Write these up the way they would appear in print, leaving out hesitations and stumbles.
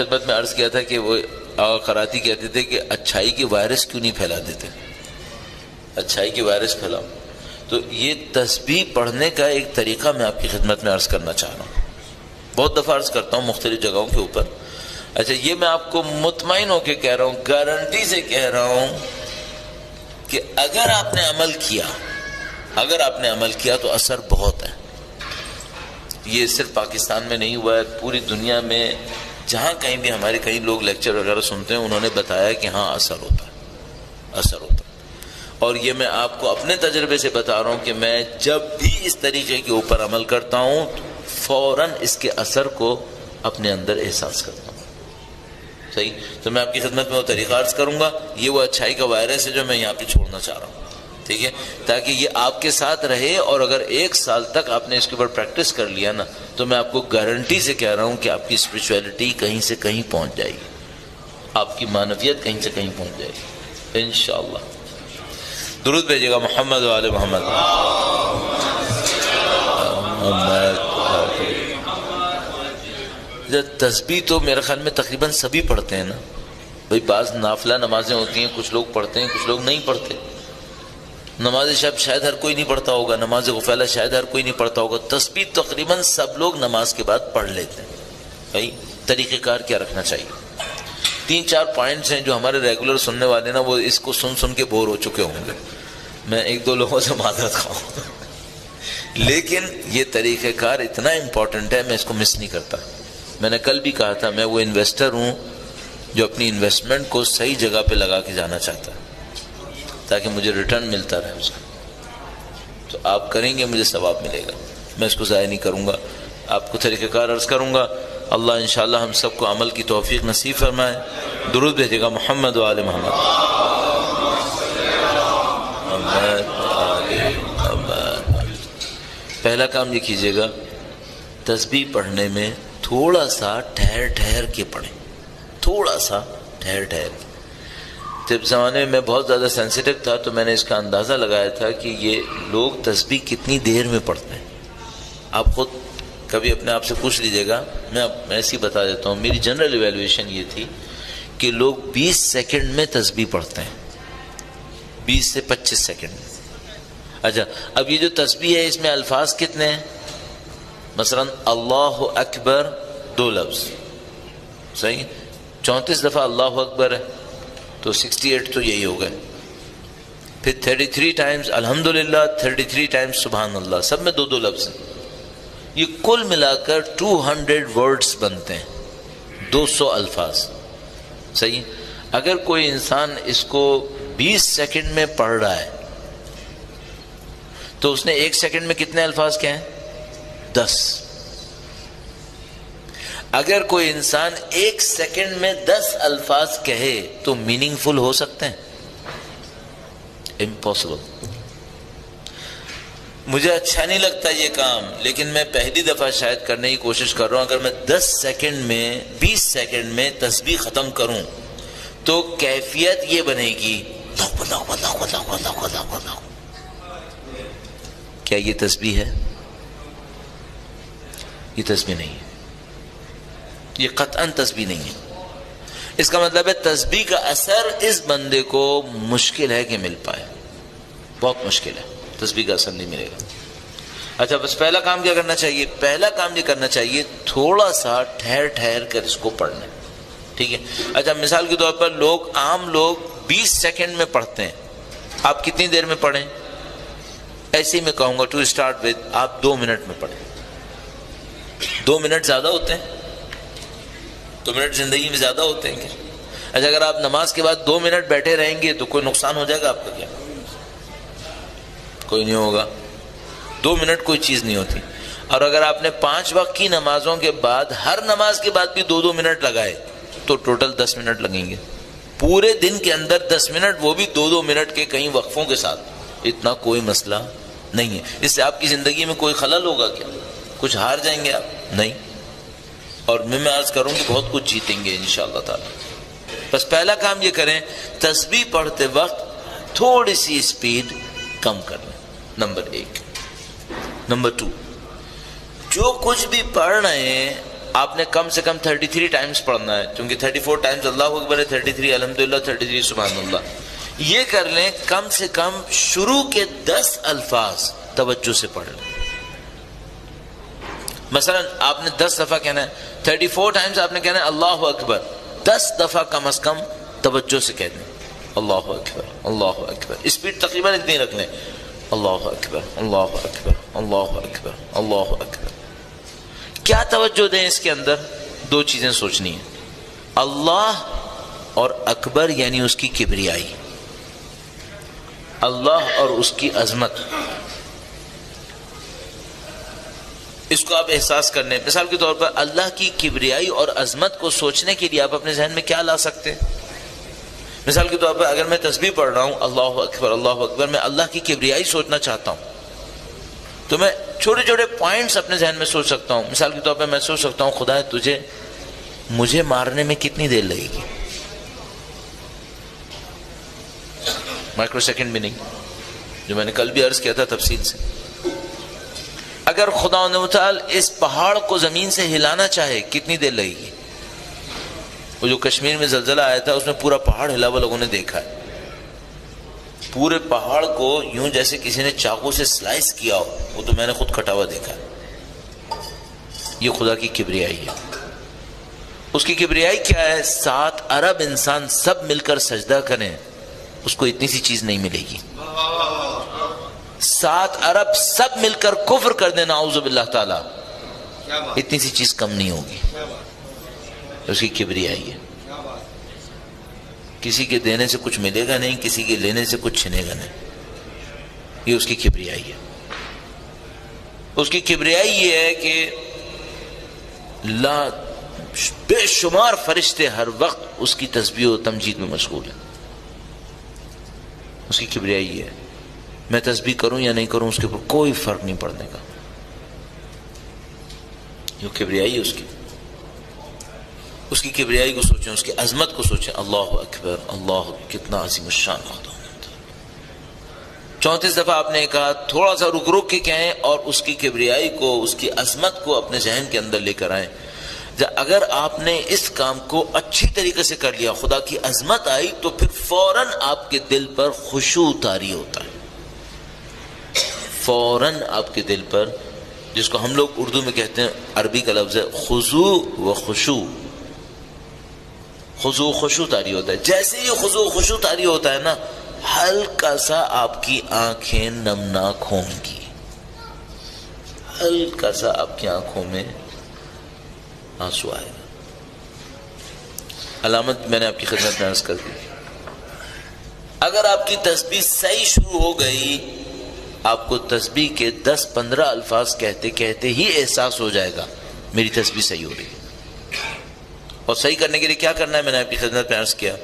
خدمت میں عرض کیا تھا کہ وہ آقا قراتی کہتے تھے کہ اچھائی کی وائرس کیوں نہیں پھیلا دیتے، اچھائی کی وائرس پھیلاؤ. تو یہ تسبیح پڑھنے کا ایک طریقہ میں آپ کی خدمت میں عرض کرنا چاہ رہا ہوں. بہت دفعہ عرض کرتا ہوں مختلف جگہوں کے اوپر. اچھا یہ میں آپ کو مطمئن ہو کے کہہ رہا ہوں، گارنٹی سے کہہ رہا ہوں کہ اگر آپ نے عمل کیا تو اثر بہت ہے. یہ صرف پاکستان میں نہیں ہوا ہے، پوری دنیا میں جہاں کہیں بھی ہمارے کئی لوگ لیکچر وغیرہ سنتے ہیں، انہوں نے بتایا کہ ہاں اثر ہوتا ہے. اور یہ میں آپ کو اپنے تجربے سے بتا رہا ہوں کہ میں جب بھی اس طریقے کے اوپر عمل کرتا ہوں فوراً اس کے اثر کو اپنے اندر احساس کرتا ہوں. صحیح. تو میں آپ کی خدمت میں وہ طریقہ عرض کروں گا. یہ وہ اچھائی کا وائرس ہے جو میں یہاں پہ چھوڑنا چاہ رہا ہوں. ٹھیک ہے، تاکہ یہ آپ کے ساتھ رہے، اور اگر 1 سال تک آپ نے اس کے اوپر پریکٹس کر لیا نا تو میں آپ کو گارنٹی سے کہہ رہا ہوں کہ آپ کی اسپرچویلٹی کہیں سے کہیں پہنچ جائے گی، آپ کی معنویت کہیں سے کہیں پہنچ جائے گی انشاءاللہ. درود بھیجیے گا محمد و آل محمد. تسبیح تو میرے خیال میں تقریباً سبھی پڑھتے ہیں نا بھائی. بعض نافلہ نمازیں ہوتی ہیں، کچھ لوگ پڑھتے ہیں کچھ لوگ نہیں پڑھتے. نماز شب شاید ہر کوئی نہیں پڑھتا ہوگا، نماز غفیلہ شاید ہر کوئی نہیں پڑھتا ہوگا. تسبیح تقریباً سب لوگ نماز کے بعد پڑھ لیتے ہیں. بھائی طریقہ کار کیا رکھنا چاہیے؟ 3-4 پوائنٹس ہیں جو ہمارے ریگولر سننے والے نا وہ اس کو سن کے بور ہو چکے ہوں گے. میں 1-2 لوگوں سے معذرت خواہوں لیکن یہ طریقہ کار اتنا امپورٹنٹ ہے، میں اس کو مس نہیں کرتا. میں نے کل بھی کہا تھا میں وہ انویسٹر ہوں جو اپنی انویسٹمنٹ کو صحیح جگہ پہ لگا کے جانا چاہتا ہے تاکہ مجھے ریٹرن ملتا رہے اس کا. تو آپ کریں گے مجھے ثواب ملے گا، میں اس کو ضائع نہیں کروں گا. آپ کو طریقہ کار عرض کروں گا. اللہ انشاءاللہ ہم سب کو عمل کی توفیق نصیب فرمائے. درود بھیجے گا محمد و آل محمد. پہلا کام یہ کیجیے گا، تسبیح پڑھنے میں تھوڑا سا ٹھہر کے پڑھیں، تھوڑا سا ٹھہر کے. جب زمانے میں میں بہت زیادہ سینسیٹیو تھا تو میں نے اس کا اندازہ لگایا تھا کہ یہ لوگ تسبیح کتنی دیر میں پڑھتے ہیں. آپ خود کبھی اپنے آپ سے پوچھ لیجیے گا. میں ایسے ہی بتا دیتا ہوں، میری جنرل ایویلویشن یہ تھی کہ لوگ 20 سیکنڈ میں تسبیح پڑھتے ہیں، 20 سے 25 سیکنڈ میں. اچھا اب یہ جو تسبیح ہے اس میں الفاظ کتنے ہیں؟ مثلا اللہ اکبر 2 لفظ، صحیح. 34 دفعہ اللہ اکبر ہے تو 68 تو یہی ہو گئے. پھر 33 ٹائمز الحمدللہ، 33 ٹائمز سبحان اللہ، سب میں 2 لفظ ہیں. یہ کل ملا کر 200 ورڈز بنتے ہیں، 200 الفاظ. صحیح. اگر کوئی انسان اس کو 20 سیکنڈ میں پڑھ رہا ہے تو اس نے 1 سیکنڈ میں کتنے الفاظ کہے ہیں؟ 10. اگر کوئی انسان 1 سیکنڈ میں 10 الفاظ کہے تو میننگ فل ہو سکتے ہیں؟ امپاسبل. مجھے اچھا نہیں لگتا یہ کام، لیکن میں پہلی دفعہ شاید کرنے کی کوشش کر رہا ہوں. اگر میں 10 سیکنڈ میں 20 سیکنڈ میں تسبیح ختم کروں تو کیفیت یہ بنے گی. کیا یہ تسبیح ہے؟ یہ تسبیح نہیں ہے، یہ قطعاً تسبیح نہیں ہے. اس کا مطلب ہے تسبیح کا اثر اس بندے کو مشکل ہے کہ مل پائے، بہت مشکل ہے، تسبیح کا اثر نہیں ملے گا. اچھا بس پہلا کام کیا کرنا چاہیے؟ پہلا کام یہ کرنا چاہیے تھوڑا سا ٹھہر کر اس کو پڑھنا. ٹھیک ہے. اچھا مثال کے طور پر عام لوگ 20 سیکنڈ میں پڑھتے ہیں، آپ کتنی دیر میں پڑھیں؟ ایسے ہی میں کہوں گا ٹو اسٹارٹ وتھ آپ 2 منٹ میں پڑھیں. 2 منٹ زیادہ ہوتے ہیں؟ 2 منٹ زندگی میں زیادہ ہوتے ہیں کیا؟ اچھا اگر آپ نماز کے بعد 2 منٹ بیٹھے رہیں گے تو کوئی نقصان ہو جائے گا آپ کا کیا؟ کوئی نہیں ہوگا. 2 منٹ کوئی چیز نہیں ہوتی. اور اگر آپ نے 5 وقت کی نمازوں کے بعد ہر نماز کے بعد بھی 2 منٹ لگائے تو ٹوٹل 10 منٹ لگیں گے. پورے دن کے اندر 10 منٹ، وہ بھی 2 منٹ کے کئی وقفوں کے ساتھ. اتنا کوئی مسئلہ نہیں ہے. اس سے آپ کی زندگی میں کوئی خلل ہوگا کیا؟ کچھ ہار جائیں گے آپ؟ نہیں. اور میں عرض کروں کہ بہت کچھ جیتیں گے انشاءاللہ تعالی. بس پہلا کام یہ کریں، تسبیح پڑھتے وقت تھوڑی سی اسپیڈ کم کر لیں. نمبر 1. نمبر 2، جو کچھ بھی پڑھ رہے ہیں آپ نے کم سے کم 33 ٹائمز پڑھنا ہے، کیونکہ 34 ٹائمز اللہ اکبر ہے، 33 الحمدللہ، 33 سبحان اللہ. یہ کر لیں، کم سے کم شروع کے 10 الفاظ توجہ سے پڑھ لیں. مثلا آپ نے 10 دفعہ کہنا ہے، 34 ٹائمز آپ نے کہنا ہے اللہ اکبر، 10 دفعہ کم از کم توجہ سے کہہ دیں اللہ اکبر اللہ اکبر. اسپیڈ تقریباً اتنی رکھ لیں، اللہ اکبر اللہ اکبر اللہ اکبر اللہ اکبر. کیا توجہ دیں اس کے اندر؟ 2 چیزیں سوچنی ہیں، اللہ اور اکبر یعنی اس کی کبریائی، اللہ اور اس کی عظمت. اس کو آپ احساس کرنے، مثال کے طور پر اللہ کی کبریائی اور عظمت کو سوچنے کے لیے آپ اپنے ذہن میں کیا لا سکتے ہیں؟ مثال کے طور پر اگر میں تسبیح پڑھ رہا ہوں اللہ اکبر، میں اللہ کی کبریائی سوچنا چاہتا ہوں تو میں چھوٹے چھوٹے پوائنٹس اپنے ذہن میں سوچ سکتا ہوں. مثال کے طور پر میں سوچ سکتا ہوں خدا مجھے مارنے میں کتنی دیر لگے گی؟ مائکرو سیکنڈ بھی نہیں، جو میں نے کل بھی عرض کیا تھا تفصیل سے. اگر خدا متعال اس پہاڑ کو زمین سے ہلانا چاہے کتنی دیر لگے گی؟ وہ جو کشمیر میں زلزلہ آیا تھا اس میں پورا پہاڑ ہلا ہوا لوگوں نے دیکھا ہے. پورے پہاڑ کو یوں جیسے کسی نے چاقو سے سلائس کیا ہو، وہ تو میں نے خود کٹا ہوا دیکھا ہے. یہ خدا کی کبریائی ہے. اس کی کبریائی کیا ہے؟ 7 ارب انسان سب مل کر سجدہ کریں، اس کو اتنی سی چیز نہیں ملے گی. 7 ارب سب مل کر کفر کر دیں نعوذ باللہ تعالی، اتنی سی چیز کم نہیں ہوگی. اس کی کبریائی ہے. کسی کے دینے سے کچھ ملے گا نہیں، کسی کے لینے سے کچھ چھنے گا نہیں. یہ اس کی کبریائی ہے. اس کی کبریائی یہ ہے کہ بے شمار فرشتے ہر وقت اس کی تسبیح و تمجید میں مشغول ہیں. اس کی کبریائی یہ ہے. میں تسبیح کروں یا نہیں کروں اس کے اوپر کوئی فرق نہیں پڑنے کا. یہ کبریائی ہے اس کی. اس کی کبریائی کو سوچیں، اس کی عظمت کو سوچیں. اللہ اکبر اللہ، کتنا عظیم الشان خدا. 34 دفعہ آپ نے کہا، تھوڑا سا رک رک کے کہیں اور اس کی کبریائی کو، اس کی عظمت کو اپنے ذہن کے اندر لے کر آئیں. اگر آپ نے اس کام کو اچھی طریقے سے کر لیا، خدا کی عظمت آئی، تو پھر فوراً آپ کے دل پر خشوع طاری ہوتا ہے. فوراً آپ کے دل پر، جس کو ہم لوگ اردو میں کہتے ہیں، عربی کا لفظ ہے خضوع و خشوع. خضوع خشوع طاری ہوتا ہے. جیسے ہی خضوع خشوع طاری ہوتا ہے نا، ہلکا سا آپ کی آنکھیں نمناک ہوں گی. ہلکا سا آپ کی آنکھوں میں آنسو آئے گا. علامت میں نے آپ کی خدمت میں عرض کر دی. اگر آپ کی تسبیح صحیح شروع ہو گئی، آپ کو تسبیح کے 10-15 الفاظ کہتے کہتے ہی احساس ہو جائے گا میری تسبیح صحیح ہو رہی ہے. اور صحیح کرنے کے لیے کیا کرنا ہے میں نے آپ کی خدمت میں عرض کیا.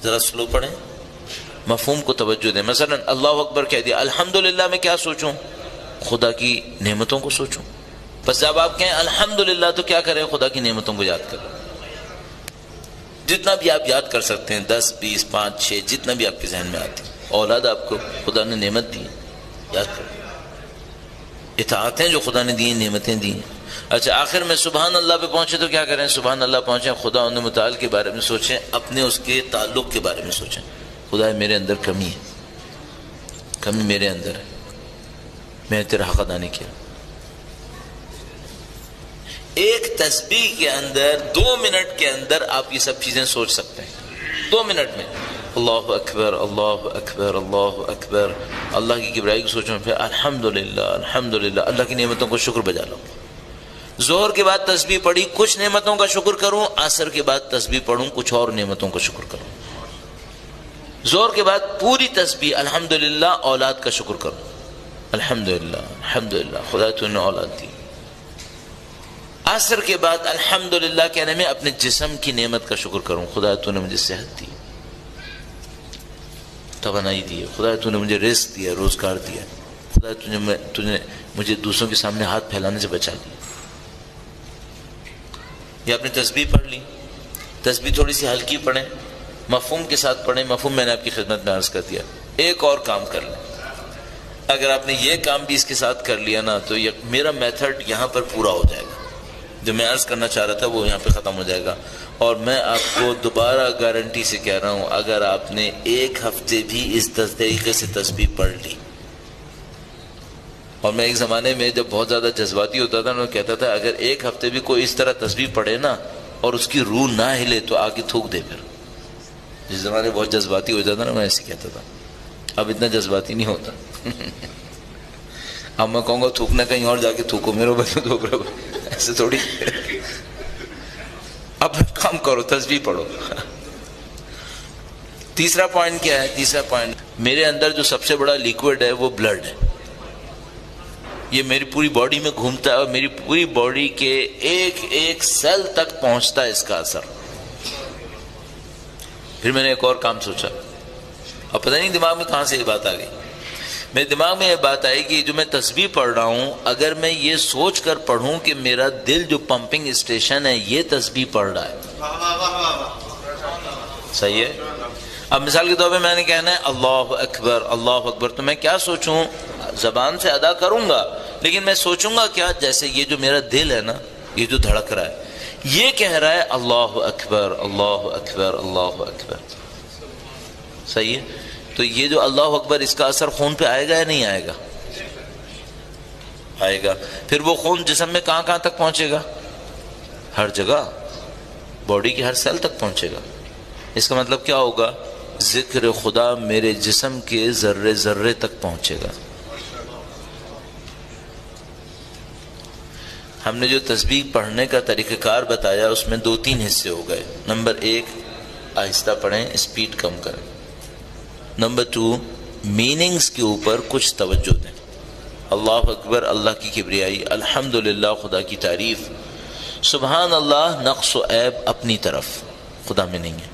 ذرا سلو پڑھیں، مفہوم کو توجہ دیں. مثلا اللہ اکبر کہہ دیا، الحمدللہ میں کیا سوچوں؟ خدا کی نعمتوں کو سوچوں. بس جب آپ کہیں الحمدللہ تو کیا کریں؟ خدا کی نعمتوں کو یاد کریں. جتنا بھی آپ یاد کر سکتے ہیں، 10 20 5 6 جتنا بھی آپ کے ذہن میں آتی. اولاد آپ کو خدا نے نعمت دی، یاد کریں. اطاعتیں جو خدا نے دی، نعمتیں دی. اچھا آخر میں سبحان اللہ پہ پہنچے تو کیا کریں؟ سبحان اللہ پہنچے، خدا ان متعال کے بارے میں سوچیں، اپنے اس کے تعلق کے بارے میں سوچیں. خدا میرے اندر کمی ہے، کمی میرے اندر ہے، میں تیرا حق ادا نہیں کیا. ایک تسبیح کے اندر 2 منٹ کے اندر آپ یہ سب چیزیں سوچ سکتے ہیں. 2 منٹ میں اللہ اکبر اللہ اکبر اللہ اکبر، اللہ کی کبریائی کو سوچوں، پھر الحمدللہ الحمدللہ، اللہ کی نعمتوں کو شکر بجا لو. ظہر کے بعد تسبیح پڑھی، کچھ نعمتوں کا شکر کروں. عصر کے بعد تسبیح پڑھوں، کچھ اور نعمتوں کا شکر کروں. ظہر کے بعد پوری تسبیح الحمدللہ، اولاد کا شکر کروں. الحمدللہ الحمدللہ خدا تو نے اولاد دی. عصر کے بعد الحمدللہ کہنے میں اپنے جسم کی نعمت کا شکر کروں. خدا تو نے مجھے صحت دی، توانائی دی. خدا تو نے مجھے رزق دیا، روزگار دیا. خدا تو نے مجھے دوسروں کے سامنے ہاتھ پھیلانے سے بچا دیا. یہ آپ نے تسبیح پڑھ لی. تسبیح تھوڑی سی ہلکی پڑھیں، مفہوم کے ساتھ پڑھیں. مفہوم میں نے آپ کی خدمت میں عرض کر دیا. ایک اور کام کر لیں. اگر آپ نے یہ کام بھی اس کے ساتھ کر لیا نا، تو میرا میتھڈ یہاں پر پورا ہو جائے گا. جو میں عرض کرنا چاہ رہا تھا وہ یہاں پہ ختم ہو جائے گا. اور میں آپ کو دوبارہ گارنٹی سے کہہ رہا ہوں، اگر آپ نے ایک ہفتے بھی اس طریقے سے تسبیح پڑھ لی، اور میں ایک زمانے میں جب بہت زیادہ جذباتی ہوتا تھا میں کہتا تھا اگر ایک ہفتے بھی کوئی اس طرح تسبیح پڑھے نا اور اس کی روح نہ ہلے تو آگے تھوک دے. پھر جس زمانے بہت جذباتی ہو جاتا نا میں ایسے کہتا تھا، اب اتنا جذباتی نہیں ہوتا. اب میں کہوں گا تھوکنا کہیں اور جا کے تھوکو، میرے بچوں تھوک رہے، ایسے تھوڑی. اب کام کرو، تسبیح پڑھو. تیسرا پوائنٹ کیا ہے؟ تیسرا پوائنٹ، میرے اندر جو سب سے بڑا لیکوڈ ہے وہ بلڈ ہے. یہ میری پوری باڈی میں گھومتا ہے اور میری پوری باڈی کے ایک ایک سیل تک پہنچتا ہے اس کا اثر. پھر میں نے ایک اور کام سوچا، اب پتہ نہیں دماغ میں کہاں سے یہ بات آ گئی. میرے دماغ میں یہ بات آئی کہ جو میں تسبیح پڑھ رہا ہوں، اگر میں یہ سوچ کر پڑھوں کہ میرا دل جو پمپنگ اسٹیشن ہے یہ تسبیح پڑھ رہا ہے. صحیح ہے. اب مثال کے طور پہ میں نے کہنا ہے اللہ اکبر اللہ اکبر، تو میں کیا سوچوں؟ زبان سے ادا کروں گا لیکن میں سوچوں گا کیا؟ جیسے یہ جو میرا دل ہے نا، یہ جو دھڑک رہا ہے یہ کہہ رہا ہے اللہ اکبر اللہ اکبر اللہ اکبر. صحیح ہے. تو یہ جو اللہ اکبر اس کا اثر خون پہ آئے گا یا نہیں آئے گا؟ آئے گا. پھر وہ خون جسم میں کہاں کہاں تک پہنچے گا؟ ہر جگہ، باڈی کے ہر سیل تک پہنچے گا. اس کا مطلب کیا ہوگا؟ ذکر خدا میرے جسم کے ذرے ذرے تک پہنچے گا. ہم نے جو تسبیح پڑھنے کا طریقہ کار بتایا اس میں 2-3 حصے ہو گئے. نمبر 1، آہستہ پڑھیں، اسپیڈ کم کریں. نمبر 2، میننگز کے اوپر کچھ توجہ دیں. اللہ اکبر اللہ کی کبریائی، الحمدللہ خدا کی تعریف، سبحان اللہ نقص و عیب اپنی طرف، خدا میں نہیں ہے.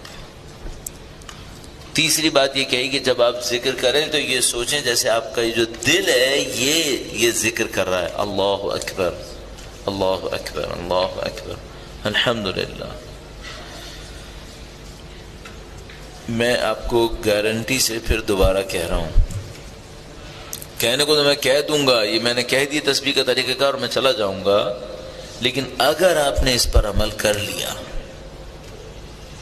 تیسری بات یہ کہی کہ جب آپ ذکر کریں تو یہ سوچیں جیسے آپ کا یہ جو دل ہے یہ ذکر کر رہا ہے اللہ اکبر اللہ اکبر اللہ اکبر الحمدللہ. میں آپ کو گارنٹی سے پھر دوبارہ کہہ رہا ہوں، کہنے کو تو میں کہہ دوں گا، یہ میں نے کہہ دی تسبیح کا طریقہ کار، میں چلا جاؤں گا، لیکن اگر آپ نے اس پر عمل کر لیا،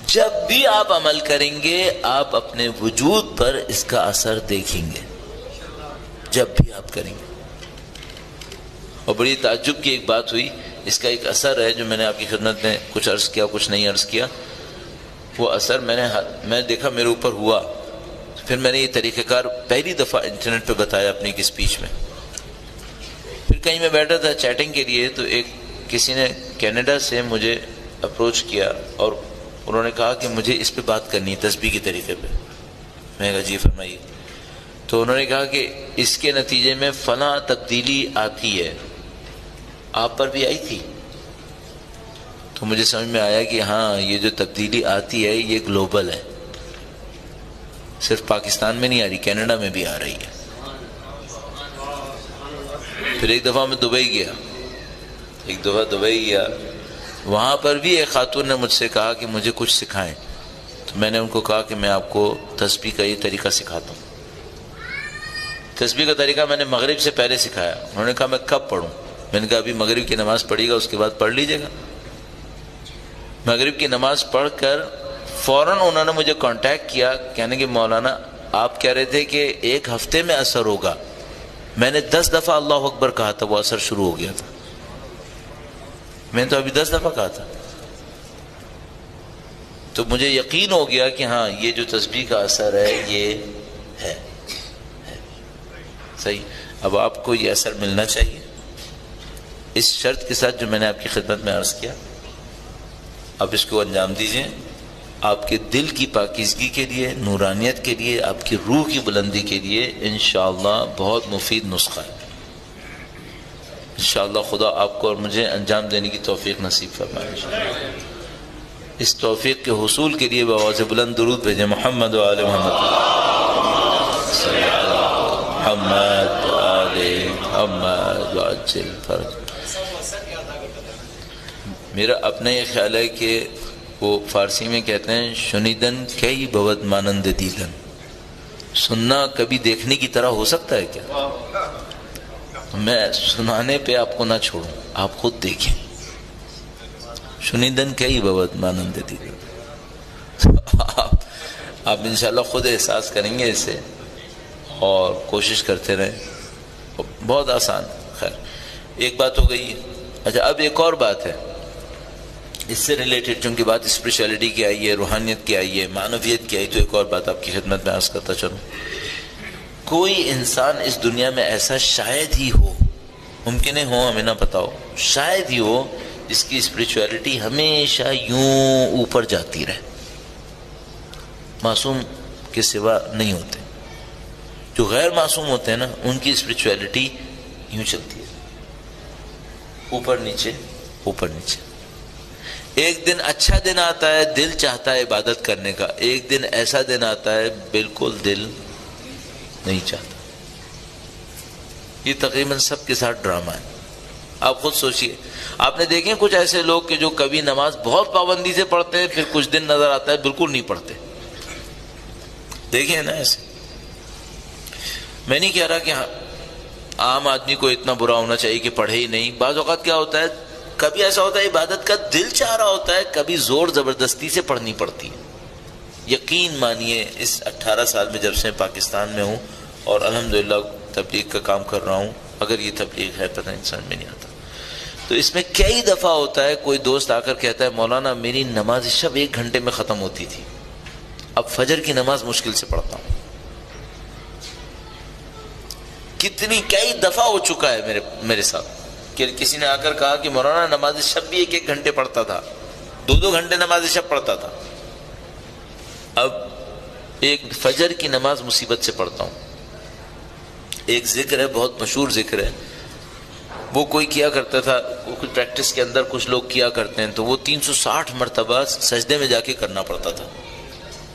جب بھی آپ عمل کریں گے آپ اپنے وجود پر اس کا اثر دیکھیں گے، جب بھی آپ کریں گے. اور بڑی تعجب کی ایک بات ہوئی، اس کا ایک اثر ہے جو میں نے آپ کی خدمت میں کچھ عرض کیا کچھ نہیں عرض کیا. وہ اثر میں دیکھا میرے اوپر ہوا. پھر میں نے یہ طریقہ کار پہلی دفعہ انٹرنیٹ پہ بتایا اپنی ایک اسپیچ میں. پھر کہیں میں بیٹھا تھا چیٹنگ کے لیے تو کسی نے کینیڈا سے مجھے اپروچ کیا اور انہوں نے کہا کہ مجھے اس پہ بات کرنی ہے تسبیح کے طریقے پہ. میں نے کہا جی فرمائیے. تو انہوں نے کہا کہ اس کے نتیجے میں فلاں تبدیلی آتی ہے، آپ پر بھی آئی تھی؟ تو مجھے سمجھ میں آیا کہ ہاں یہ جو تبدیلی آتی ہے یہ گلوبل ہے، صرف پاکستان میں نہیں آ رہی، کینیڈا میں بھی آ رہی ہے. پھر ایک دفعہ میں دبئی گیا، وہاں پر بھی ایک خاتون نے مجھ سے کہا کہ مجھے کچھ سکھائیں. تو میں نے ان کو کہا کہ میں آپ کو تسبیح کا یہ طریقہ سکھاتا ہوں. تسبیح کا طریقہ میں نے مغرب سے پہلے سکھایا. انہوں نے کہا میں کب پڑھوں؟ میں نے کہا ابھی مغرب کی نماز پڑھی گا اس کے بعد پڑھ لیجیے گا. مغرب کی نماز پڑھ کر فوراً انہوں نے مجھے کانٹیکٹ کیا، کہنے کہ مولانا آپ کہہ رہے تھے کہ ایک ہفتے میں اثر ہوگا. میں نے 10 دفعہ اللہ اکبر کہا تھا، وہ اثر شروع ہو گیا تھا. میں نے تو ابھی 10 دفعہ کہا تھا. تو مجھے یقین ہو گیا کہ ہاں یہ جو تسبیح کا اثر ہے یہ ہے صحیح. اب آپ کو یہ اثر ملنا چاہیے اس شرط کے ساتھ جو میں نے آپ کی خدمت میں عرض کیا. اب اس کو انجام دیجئے. آپ کے دل کی پاکیزگی کے لیے، نورانیت کے لیے، آپ کی روح کی بلندی کے لیے انشاءاللہ بہت مفید نسخہ ہے. انشاءاللہ خدا آپ کو اور مجھے انجام دینے کی توفیق نصیب فرمائے. اس توفیق کے حصول کے لیے بآواز بلند درود بھیجیں. محمد و آل محمد صلی اللہ محمد و آل محمد وعجل فرج. میرا اپنا یہ خیال ہے کہ وہ فارسی میں کہتے ہیں شنیدن کئی بود مانند دیدن. سننا کبھی دیکھنے کی طرح ہو سکتا ہے کیا؟ میں سنانے پہ آپ کو نہ چھوڑوں، آپ خود دیکھیں. شنیدن کئی بہت مانند تھی. آپ انشاءاللہ خود احساس کریں گے اسے اور کوشش کرتے رہیں. بہت آسان. خیر ایک بات ہو گئی. اچھا اب ایک اور بات ہے اس سے ریلیٹڈ، چونکہ بات اسپریچولیٹی کی آئی ہے، روحانیت کی آئی ہے، معنویت کی آئی، تو ایک اور بات آپ کی خدمت میں عرض کرتا چلوں. کوئی انسان اس دنیا میں ایسا شاید ہی ہو، ممکن ہے ہو، ہمیں نہ پتا ہو، شاید ہی ہو جس کی اسپریچولیٹی ہمیشہ یوں اوپر جاتی رہے. معصوم کے سوا نہیں ہوتے. جو غیر معصوم ہوتے ہیں نا ان کی اسپریچولیٹی یوں چلتی ہے، اوپر نیچے اوپر نیچے. ایک دن اچھا دن آتا ہے، دل چاہتا ہے عبادت کرنے کا، ایک دن ایسا دن آتا ہے بالکل دل نہیں چاہتا. یہ تقریباً سب کے ساتھ ڈرامہ ہے. آپ خود سوچئے، آپ نے دیکھیں کچھ ایسے لوگ کہ جو کبھی نماز بہت پابندی سے پڑھتے ہیں، پھر کچھ دن نظر آتا ہے بالکل نہیں پڑھتے. دیکھیں نا ایسے. میں نہیں کہہ رہا کہ عام آدمی کو اتنا برا ہونا چاہیے کہ پڑھے ہی نہیں. بعض اوقات کیا ہوتا ہے، کبھی ایسا ہوتا ہے عبادت کا دل چاہ رہا ہوتا ہے، کبھی زور زبردستی سے پڑھنی پڑتی ہے. یقین مانیے اس 18 سال میں جب سے پاکستان میں ہوں اور الحمدللہ تبلیغ کا کام کر رہا ہوں، اگر یہ تبلیغ ہے پتہ انسان میں نہیں آتا، تو اس میں کئی دفعہ ہوتا ہے کوئی دوست آ کر کہتا ہے مولانا میری نماز شب 1 گھنٹے میں ختم ہوتی تھی، اب فجر کی نماز مشکل سے پڑھتا ہوں. کئی دفعہ ہو چکا ہے میرے ساتھ کہ کسی نے آ کر کہا کہ مولانا نماز شب بھی 1 گھنٹے پڑھتا تھا، 2 گھنٹے نماز شب پڑھتا تھا، اب ایک فجر کی نماز مصیبت سے پڑھتا ہوں. ایک ذکر ہے، بہت مشہور ذکر ہے، وہ کوئی کیا کرتا تھا، کچھ پریکٹس کے اندر کچھ لوگ کیا کرتے ہیں، تو وہ 360 مرتبہ سجدے میں جا کے کرنا پڑتا تھا.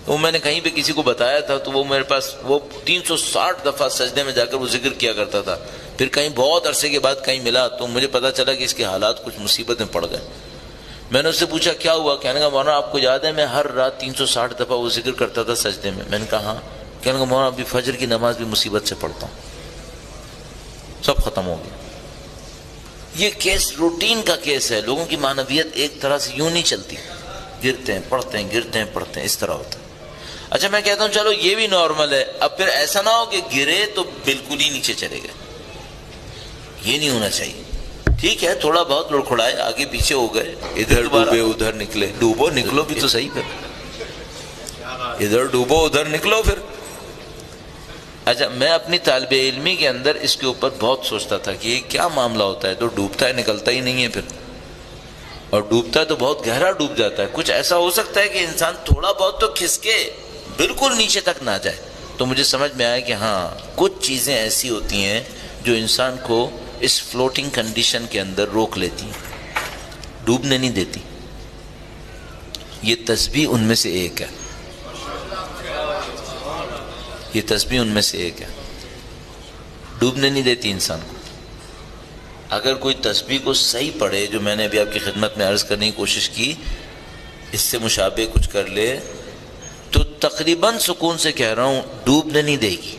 وہ میں نے کہیں پہ کسی کو بتایا تھا، تو وہ میرے پاس وہ 360 دفعہ سجدے میں جا کر وہ ذکر کیا کرتا تھا. پھر کہیں بہت عرصے کے بعد کہیں ملا تو مجھے پتا چلا کہ اس کے حالات کچھ مصیبت میں پڑ گئے. میں نے اس سے پوچھا کیا ہوا؟ کہنے کا مولانا آپ کو یاد ہے میں ہر رات 360 دفعہ وہ ذکر کرتا تھا سجدے میں. میں نے کہا ہاں. کہنے کا مولانا ابھی فجر کی نماز بھی مصیبت سے پڑھتا ہوں، سب ختم ہو گیا. یہ کیس روٹین کا کیس ہے. لوگوں کی معنویت ایک طرح سے یوں نہیں چلتی، گرتے ہیں پڑھتے ہیں، گرتے ہیں پڑھتے ہیں، اس طرح ہوتا ہے. اچھا میں کہتا ہوں چلو یہ بھی نارمل ہے. اب پھر ایسا نہ ہو کہ گرے تو بالکل ہی نیچے چلے گئے، یہ نہیں ہونا چاہیے. ٹھیک ہے تھوڑا بہت لڑکھڑائے، آگے پیچھے ہو گئے، ادھر ڈوبے ادھر نکلے. ڈوبو نکلو بھی تو صحیح، پھر ادھر ڈوبو ادھر نکلو پھر. اچھا میں اپنی طالب علمی کے اندر اس کے اوپر بہت سوچتا تھا کہ یہ کیا معاملہ ہوتا ہے، تو ڈوبتا ہے نکلتا ہی نہیں ہے پھر، اور ڈوبتا ہے تو بہت گہرا ڈوب جاتا ہے. کچھ ایسا ہو سکتا ہے کہ انسان تھوڑا بہت تو کھسکے بالکل نیچے تک نہ جائے. تو مجھے سمجھ میں آیا کہ ہاں کچھ چیزیں ایسی ہوتی ہیں جو انسان کو اس فلوٹنگ کنڈیشن کے اندر روک لیتی ہیں، ڈوبنے نہیں دیتی. یہ تسبیح ان میں سے ایک ہے، یہ تسبیح ان میں سے ایک ہے، ڈوبنے نہیں دیتی انسان کو. اگر کوئی تسبیح کو صحیح پڑھے، جو میں نے ابھی آپ کی خدمت میں عرض کرنے کی کوشش کی، اس سے مشابہ کچھ کر لے، تو تقریباً سکون سے کہہ رہا ہوں ڈوبنے نہیں دے گی،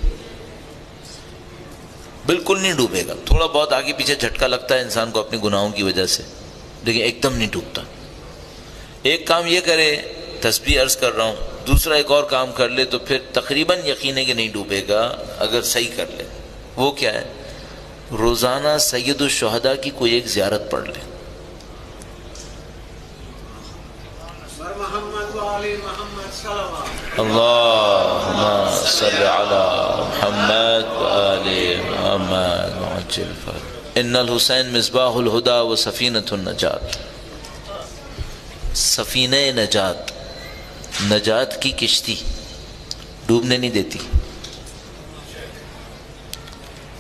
بالکل نہیں ڈوبے گا. تھوڑا بہت آگے پیچھے جھٹکا لگتا ہے انسان کو اپنے گناہوں کی وجہ سے، لیکن ایک دم نہیں ڈوبتا. ایک کام یہ کرے، تسبیح عرض کر رہا ہوں، دوسرا ایک اور کام کر لے تو پھر تقریباً یقین ہے کہ نہیں ڈوبے گا اگر صحیح کر لے. وہ کیا ہے؟ روزانہ سید الشہداء کی کوئی ایک زیارت پڑھ لے. اللہم صلی علی محمد وآل محمد وعجل فرج. ان الحسین مصباح الہدی و سفینۃ النجات. سفینہ نجات، نجات کی کشتی، ڈوبنے نہیں دیتی.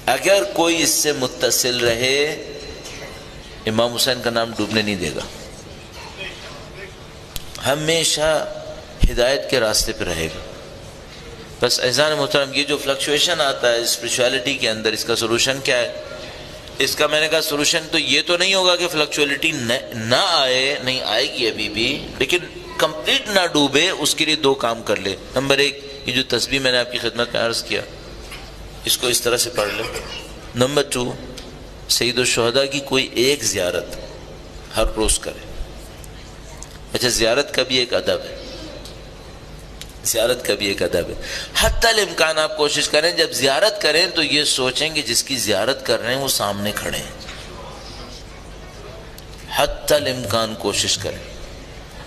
اگر کوئی اس سے متصل رہے، امام حسین کا نام ڈوبنے نہیں دے گا، ہمیشہ ہدایت کے راستے پہ رہے گا. بس اذان محترم، یہ جو فلکچویشن آتا ہے اسپریچولیٹی کے اندر، اس کا سولوشن کیا ہے؟ اس کا میں نے کہا سولوشن تو یہ تو نہیں ہوگا کہ فلکچولیٹی نہ آئے، نہیں آئے گی ابھی بھی، لیکن کمپلیٹ نہ ڈوبے. اس کے لیے 2 کام کر لے. نمبر 1، یہ جو تسبیح میں نے آپ کی خدمت میں عرض کیا، اس کو اس طرح سے پڑھ لے. نمبر 2، سید الشہداء کی کوئی ایک زیارت ہر روز کرے. اچھا زیارت کا بھی ایک ادب ہے، زیارت کا بھی ایک ادب ہے. حتی الامکان آپ کوشش کریں جب زیارت کریں تو یہ سوچیں کہ جس کی زیارت کر رہے ہیں وہ سامنے کھڑے ہیں. حتی الامکان کوشش کریں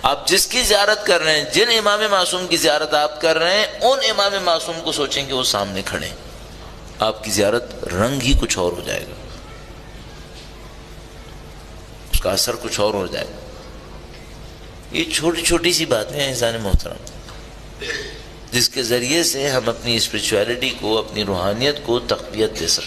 آپ جس کی زیارت کر رہے ہیں، جن امام معصوم کی زیارت آپ کر رہے ہیں، ان امام معصوم کو سوچیں کہ وہ سامنے کھڑے ہیں. آپ کی زیارت رنگ ہی کچھ اور ہو جائے گا، اس کا اثر کچھ اور ہو جائے گا. یہ چھوٹی چھوٹی سی باتیں ہیں انسان محترم، جس کے ذریعے سے ہم اپنی اسپرچویلٹی کو، اپنی روحانیت کو تقویت دے سکتے ہیں.